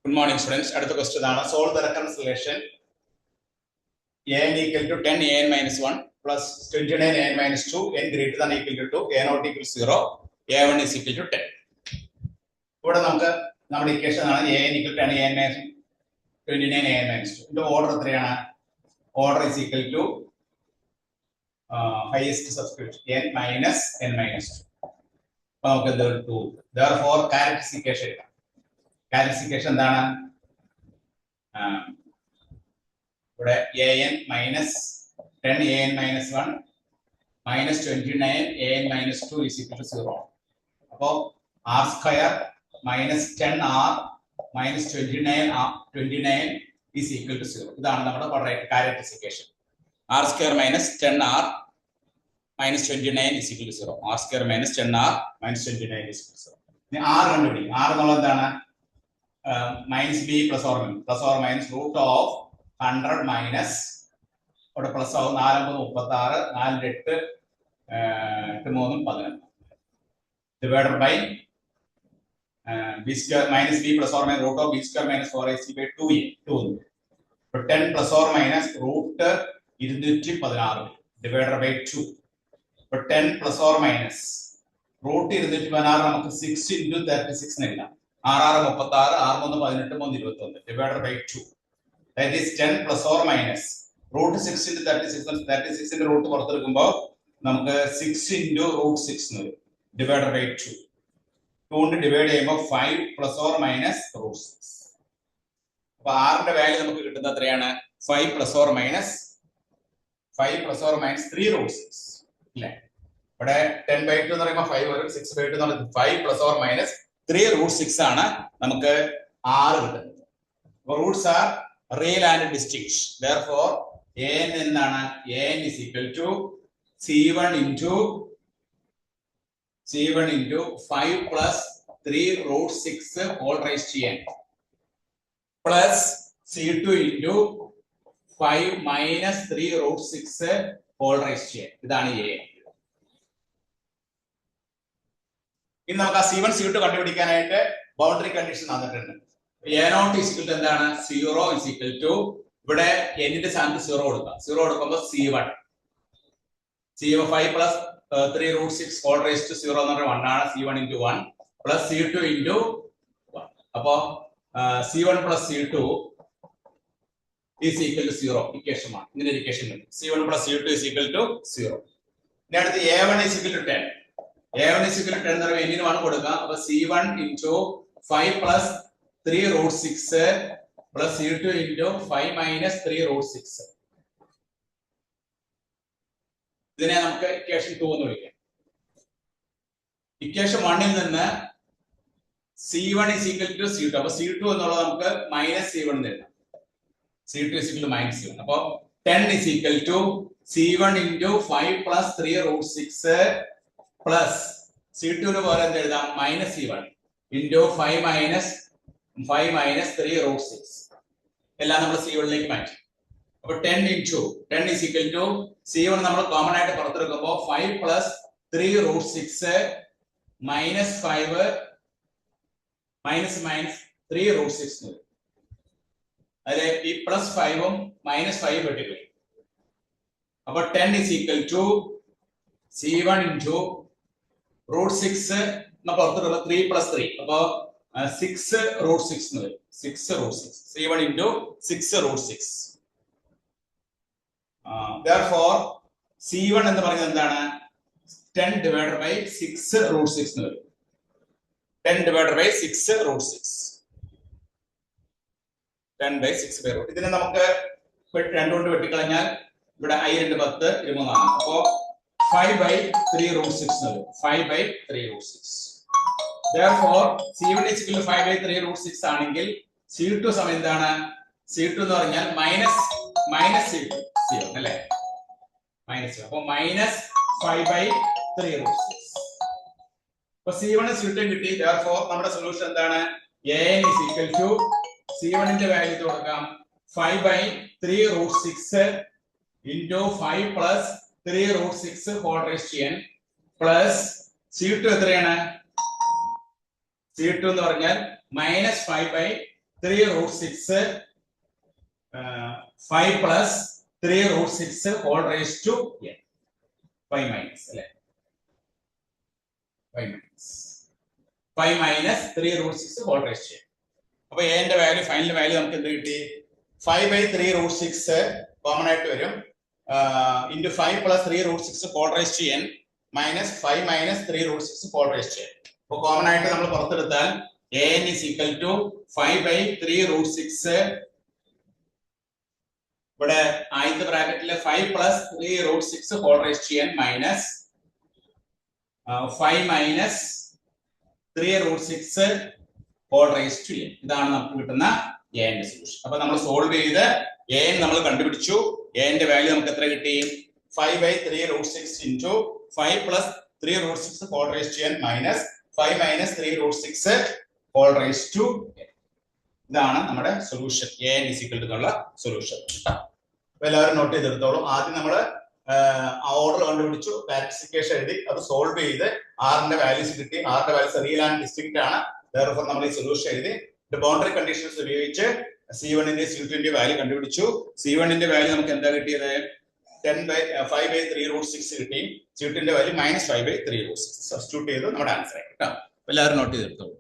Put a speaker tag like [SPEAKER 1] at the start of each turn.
[SPEAKER 1] Good morning, students. At the question, solve the recurrence relation n equal to 10 an minus 1 plus 29 an minus 2 n greater than equal to 2 a not equal to 0 a1 is equal to 10. ഇവിടെ നമുക്ക് നമ്മുടെ equation ആണ് an equal to 10 an minus 29 an minus 2. ഇതിന്റെ order എത്രയാണ്? Order is equal to highest subscription n minus 2. അപ്പോൾ നമുക്ക് ഇത് 2. Therefore characterization എന്താണ്? ഇവിടെ an minus 10 an minus 1 minus 29 an minus 2 is equal to 0. അപ്പോൾ r square minus 10r minus 29 is equal to 0. ഇതാണ് നമ്മുടെ characterization. r square minus 10r minus 29 is equal to 0. r square minus 10r minus 29 is equal to 0. ഇനി r കണ്ടുപിടിക്കും. r എന്നുള്ളത് എന്താണ്? minus b plus or minus root of 100 minus ഇവിടെ plus ആവും 4 36 4 8 8 3 11 divided by b square minus b plus or minus root of b square minus 4ac by 2a 2. So 10 plus or minus root 216 divided by 2. So 10 plus or minus root 216 നമുക്ക് 6 into 36 എഴുതാം. 6 36 6 3 18 21 divided by 2. That is 10 plus or minus root 6 into 36. 36 ന്റെ root പുറത്തെടുക്കുമ്പോൾ നമുക്ക് 6 into root 6 divided by 2. 2 കൊണ്ട് divide ചെയ്യുമ്പോൾ 5 plus or minus root 6. അപ്പോൾ r ന്റെ value നമുക്ക് കിട്ടുന്നത് എത്രയാണ്? 5 plus or minus 3 root 6 അല്ലേ? ഇവിടെ 10 by 2 എന്ന് പറയുമ്പോൾ 5 വരും. 6 by 2 എന്ന് പറയുമ്പോൾ 5 plus or minus 3 root 6 ആണ് നമുക്ക് r കിട്ടുന്നത്. അപ്പോൾ roots are real and distinct. Therefore an എന്താണ്? an is equal to c1 into 5 plus 3 root 6 whole raised to n plus c2 into 5 minus 3 root 6 whole raised to n. ഇതാണ് a. ഇനി നമുക്ക് ആ c1 c2 കണ്ടുപിടിക്കാനായിട്ട് boundary condition തന്നിട്ടുണ്ട്. a0 is equal to എന്താണ്? 0 is equal to ഇവിടെ n ന്റെ സ്ഥാനത്ത് 0 കൊടുക്കാം. 0 കൊടുക്കുമ്പോൾ c1 5 plus 3 root 6 whole raised to 0 എന്ന് പറഞ്ഞാൽ 1 ആണ്. c1 into 1 plus c2 into 1. അപ്പോൾ c1 plus c2 is equal to 0 equation ആണ്. ഇങ്ങനെ ഇക്വേഷൻ ഉണ്ട്. c1 plus c2 is equal to 0. ഇനി അടുത്ത് a1 is equal to 10. a1 is equal to 10 എന്ന് പറയുമ്പോൾ n ന് 1 കൊടുക്കാം. അപ്പോൾ c1 into 5 plus 3 root 6 plus c2 into 5 minus 3 root 6. ഇതിനെ നമുക്ക് ഇക്വേഷൻ 2 എന്ന് വിളിക്കാം. ഇക്വേഷൻ 1 ൽ നിന്ന് c1 is equal to c2. അപ്പോൾ c2 എന്നുള്ളത് നമുക്ക് minus c1 എന്ന് എഴുതാം. c2 is equal to minus c1. അപ്പോൾ 10 is equal to c1 into 5 plus 3 root 6 plus c2 ന് പകരം എന്ത് എഴുതാം? minus c1 into 5 minus 3 root 6. എല്ലാം നമ്മൾ c1 ലേക്ക് മാറ്റി. അപ്പോൾ 10 into 10 is equal to c1 നമ്മൾ കോമൺ ആയിട്ട് പുറത്തെടുക്കുമ്പോൾ 5 plus 3 root 6 minus 5 minus 3 root 6 അതിലെ ഈ പ്ലസ് 5 ഉം മൈനസ് 5 വെട്ടിപ്പോയി. അപ്പോൾ 10 is equal to c1 into root 6 പുറത്തെടുക്കുമ്പോൾ 3 plus 3 അപ്പോൾ 6 root 6 എന്ന് വരും. 6 root 6 c1 into 6 root 6. Therefore c1 എന്ന് പറയുന്നത് എന്താണ്? 10 divided by 6 root 6 എന്ന് വരും. 10 divided by 6 root 6. 10 by 6 by root. ഇതിനെ നമുക്ക് 2 കൊണ്ട് വെട്ടിക്കളഞ്ഞാൽ ഇവിടെ i 2 10 23 ആണ്. അപ്പോൾ 5 by 3 root 6 എന്ന് വരും. 5 by 3 root 6. Therefore c1 is equal to 5 by 3 root 6 ആണെങ്കിൽ c2 സമയം എന്താണ്? c2 എന്ന് പറഞ്ഞാൽ minus c2 അല്ലേ? മൈനസ്. അപ്പോൾ minus 5 by 3 root 6. അപ്പോൾ c1 c2 കിട്ടി. Therefore നമ്മുടെ സൊല്യൂഷൻ എന്താണ്? an is equal to c1 ന്റെ വാല്യൂ കൊടുക്കാം 5 by 3 root 6 into 5 plus 3 root 6 whole raised to n plus c2 എത്രയാണ്? c2 എന്ന് പറഞ്ഞാൽ -5 by 3 root 6 5 plus 3 root 6 whole raised to n. 5 minus അല്ലേ 5 minus 3 root 6 whole raised to n. അപ്പോൾ a ന്റെ value final value നമുക്ക് എന്ത് കിട്ടി 5/3 root 6 common ആയിട്ട് വരും into 5 plus 3 root 6 whole raised to n minus 5 minus 3 root 6 whole raised to n. അപ്പോൾ common ആയിട്ട് നമ്മൾ പുറത്തെടുത്താൽ an is equal to 5/3 root 6 ഇവിടെ ആദ്യത്തെ ബ്രാക്കറ്റിലെ 5 plus 3 root 6 whole raised to n minus 5 minus 3 root 6 whole raised to n. ഇതാണ് നമുക്ക് കിട്ടുന്ന a ന്റെ solution. അപ്പോൾ നമ്മൾ സോൾവ് ചെയ്ത് a നമ്മൾ കണ്ടുപിടിച്ചു. a ന്റെ വാല്യൂ നമുക്ക് എത്ര കിട്ടി 5/3 root 6 into 5 plus 3 root 6 whole raised to n minus 5 minus 3 root 6 whole raised to n. ഇതാണ് നമ്മുടെ solution a n is equal to എന്നുള്ള സൊല്യൂഷൻ. അപ്പോൾ എല്ലാവരും നോട്ട് ചെയ്തെടുത്തോളൂ. ആദ്യം നമ്മൾ ഓർഡർ കണ്ടുപിടിച്ചു, ക്ലാസിഫിക്കേഷൻ എഴുതി, അത് സോൾവ് ചെയ്ത് r ന്റെ വാല്യൂസ് കിട്ടി. r ന്റെ വാല്യൂസ് റിയൽ ആൻഡ് ഡിസ്റ്റിങ്ക്റ്റ് ആണ്. therefore നമ്മൾ ഈ സൊല്യൂഷൻ എഴുതി ബൗണ്ടറി കണ്ടീഷൻസ് ഉപയോഗിച്ച് C1 ന്റെ C2 ന്റെ വാല്യൂ കണ്ടുപിടിച്ചു. C1 ന്റെ വാല്യൂ നമുക്ക് എന്താ കിട്ടിയത് 5/3 root 6 കിട്ടി. C2 ന്റെ വാല്യൂ -5/3 root 6 സബ്സ്റ്റിറ്റ്യൂട്ട് ചെയ്ത് നമ്മുടെ ആൻസർ ആയി കേട്ടോ. എല്ലാവരും നോട്ട് ചെയ്തെടുത്തോളൂ.